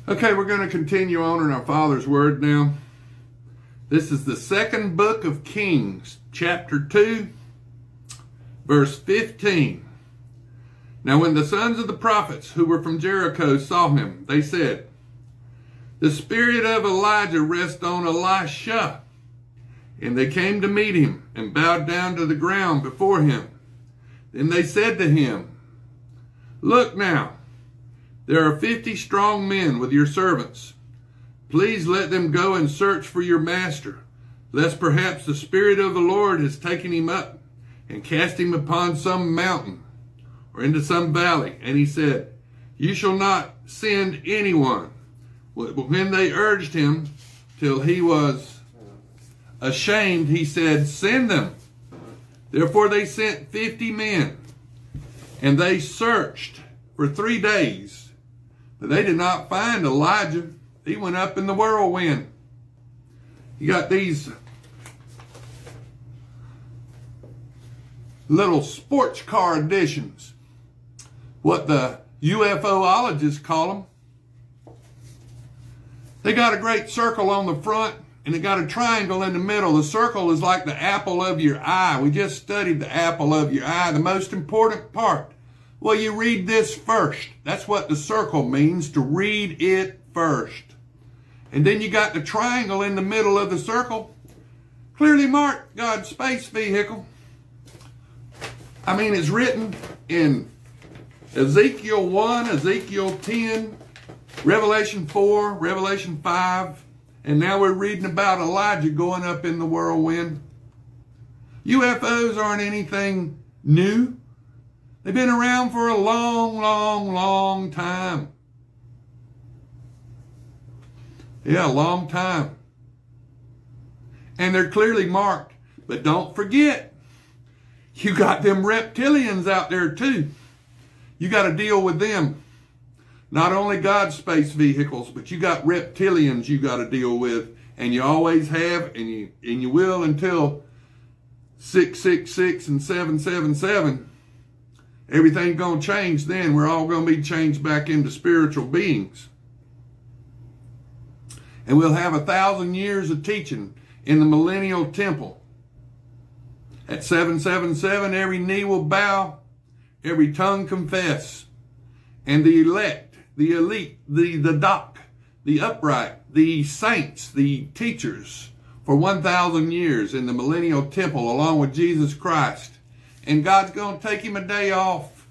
Okay, we're going to continue on in our Father's Word now. This is the second book of Kings, chapter 2, verse 15. Now when the sons of the prophets who were from Jericho saw him, they said, "The spirit of Elijah rests on Elisha." And they came to meet him and bowed down to the ground before him. Then they said to him, "Look now, there are 50 strong men with your servants. Please let them go and search for your master, lest perhaps the Spirit of the Lord has taken him up and cast him upon some mountain or into some valley." And he said, "You shall not send anyone." But when they urged him till he was ashamed, he said, "Send them." Therefore they sent 50 men, and they searched for 3 days. But they did not find Elijah. He went up in the whirlwind. You got these little sports car editions, what the UFOologists call them. They got a great circle on the front, and they got a triangle in the middle. The circle is like the apple of your eye. We just studied the apple of your eye, the most important part. Well, you read this first. That's what the circle means, to read it first. And then you got the triangle in the middle of the circle, clearly marked God's space vehicle. I mean, it's written in Ezekiel 1, Ezekiel 10, Revelation 4, Revelation 5, and now we're reading about Elijah going up in the whirlwind. UFOs aren't anything new. They've been around for a long time. Yeah, a long time. And they're clearly marked. But don't forget, you got them reptilians out there too. You got to deal with them. Not only God's space vehicles, but you got reptilians you got to deal with. And you always have, and you will until 666 and 777. Everything's going to change then. We're all going to be changed back into spiritual beings. And we'll have 1,000 years of teaching in the millennial temple. At 777, every knee will bow, every tongue confess. And the elect, the elite, the doc, the upright, the saints, the teachers, for 1,000 years in the millennial temple along with Jesus Christ. And God's going to take him a day off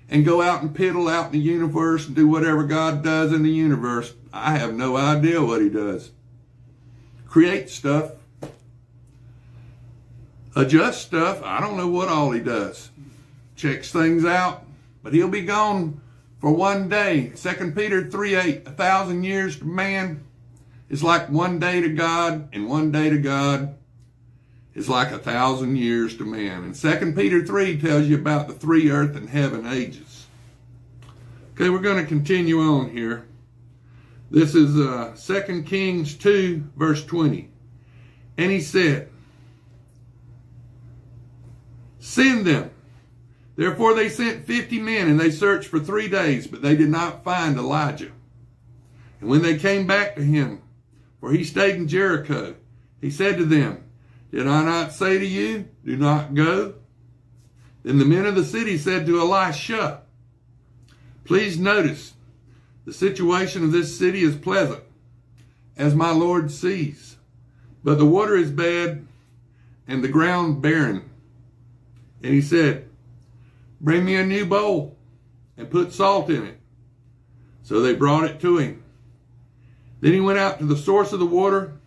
and go out and piddle out in the universe and do whatever God does in the universe. I have no idea what he does. Create stuff. Adjust stuff. I don't know what all he does. Checks things out. But he'll be gone for one day. 2 Peter 3:8, 1,000 years to man is like one day to God, and one day to God is like 1,000 years to man. And 2 Peter 3 tells you about the 3 earth and heaven ages. Okay, we're going to continue on here. This is 2 Kings 2, verse 20. And he said, "Send them." Therefore they sent 50 men, and they searched for 3 days, but they did not find Elijah. And when they came back to him, for he stayed in Jericho, he said to them, "Did I not say to you, do not go?" Then the men of the city said to Elisha, "Please notice, the situation of this city is pleasant, as my Lord sees, but the water is bad and the ground barren." And he said, "Bring me a new bowl and put salt in it." So they brought it to him. Then he went out to the source of the water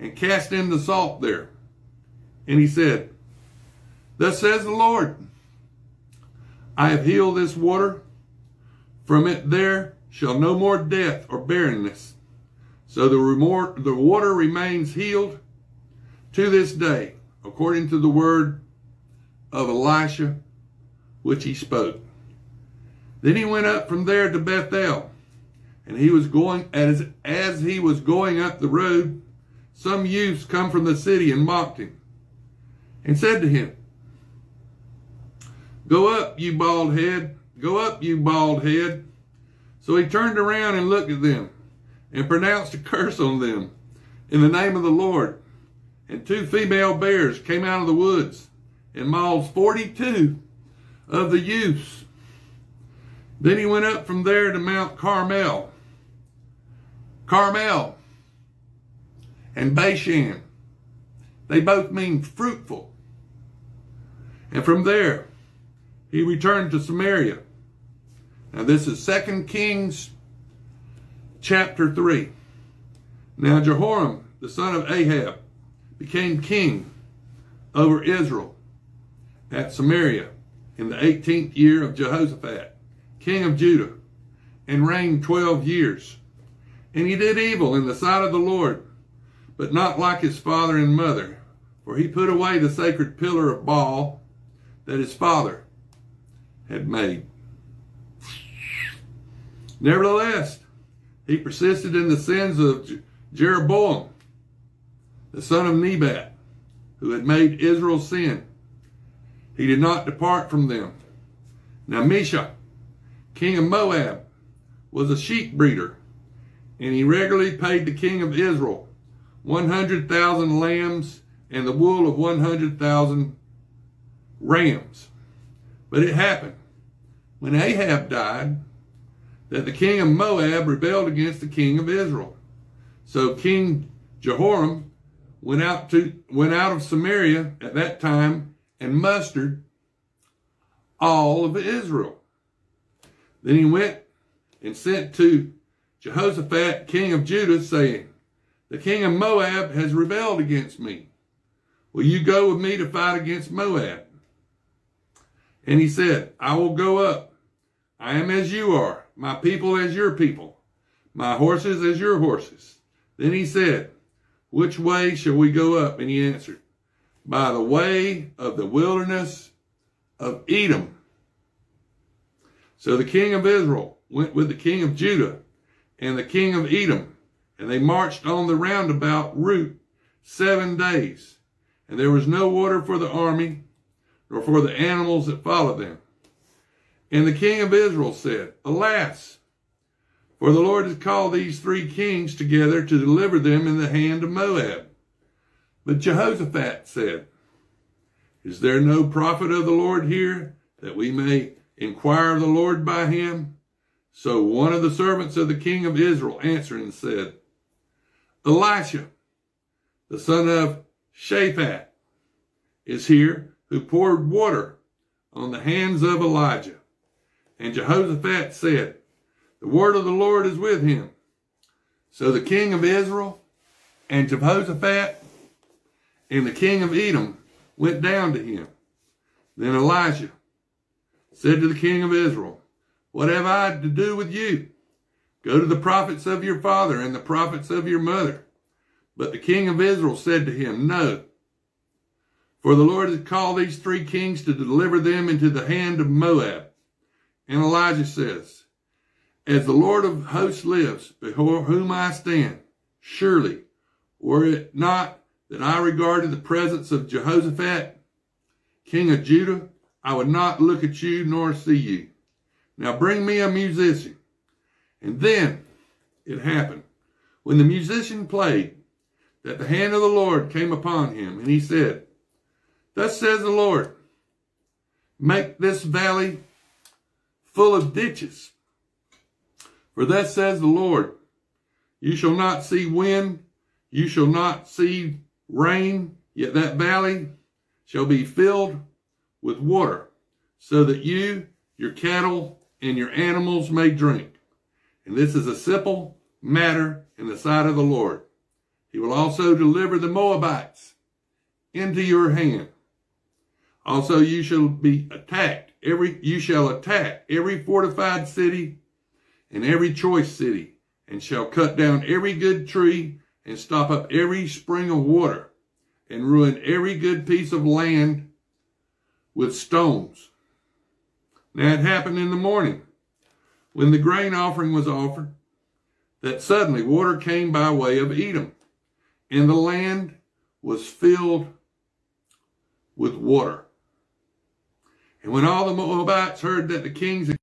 and cast in the salt there. And he said, "Thus says the Lord, I have healed this water. From it there shall no more death or barrenness." So the water remains healed to this day, according to the word of Elisha, which he spoke. Then he went up from there to Bethel, and he was going, as he was going up the road, some youths come from the city and mocked him, and said to him, "Go up, you bald head. Go up, you bald head." So he turned around and looked at them and pronounced a curse on them in the name of the Lord. And 2 female bears came out of the woods and mauled 42 of the youths. Then he went up from there to Mount Carmel and Bashan. They both mean fruitful. And from there, he returned to Samaria. Now this is 2 Kings chapter 3. Now Jehoram, the son of Ahab, became king over Israel at Samaria in the 18th year of Jehoshaphat, king of Judah, and reigned 12 years. And he did evil in the sight of the Lord, but not like his father and mother, for he put away the sacred pillar of Baal that his father had made. Nevertheless, he persisted in the sins of Jeroboam, the son of Nebat, who had made Israel sin. He did not depart from them. Now Mesha, king of Moab, was a sheep breeder, and he regularly paid the king of Israel 100,000 lambs and the wool of 100,000 rams. But it happened, when Ahab died, that the king of Moab rebelled against the king of Israel. So King Jehoram went out of Samaria at that time and mustered all of Israel. Then he went and sent to Jehoshaphat, king of Judah, saying, the king of Moab has rebelled against me. Will you go with me to fight against Moab? And he said, I will go up. I am as you are, my people as your people, my horses as your horses. Then he said, which way shall we go up? And he answered, by the way of the wilderness of Edom. So the king of Israel went with the king of Judah and the king of Edom, and they marched on the roundabout route 7 days. And there was no water for the army, nor for the animals that followed them. And the king of Israel said, alas, for the Lord has called these 3 kings together to deliver them in the hand of Moab. But Jehoshaphat said, is there no prophet of the Lord here, that we may inquire of the Lord by him? So one of the servants of the king of Israel answered and said, Elisha, the son of Shaphat, is here, who poured water on the hands of Elijah. And Jehoshaphat said, the word of the Lord is with him. So the king of Israel and Jehoshaphat and the king of Edom went down to him. Then Elijah said to the king of Israel, what have I to do with you? Go to the prophets of your father and the prophets of your mother. But the king of Israel said to him, no, for the Lord has called these 3 kings to deliver them into the hand of Moab. And Elijah says, as the Lord of hosts lives, before whom I stand, surely, were it not that I regarded the presence of Jehoshaphat, king of Judah, I would not look at you nor see you. Now bring me a musician. And then it happened, when the musician played, that the hand of the Lord came upon him, and he said, thus says the Lord, make this valley full of ditches. For thus says the Lord, you shall not see wind, you shall not see rain, yet that valley shall be filled with water, so that you, your cattle, and your animals may drink. And this is a simple matter in the sight of the Lord. He will also deliver the Moabites into your hand. Also you shall attack every fortified city and every choice city, and shall cut down every good tree and stop up every spring of water, and ruin every good piece of land with stones. Now it happened in the morning, when the grain offering was offered, that suddenly water came by way of Edom, and the land was filled with water. And when all the Moabites heard that the kings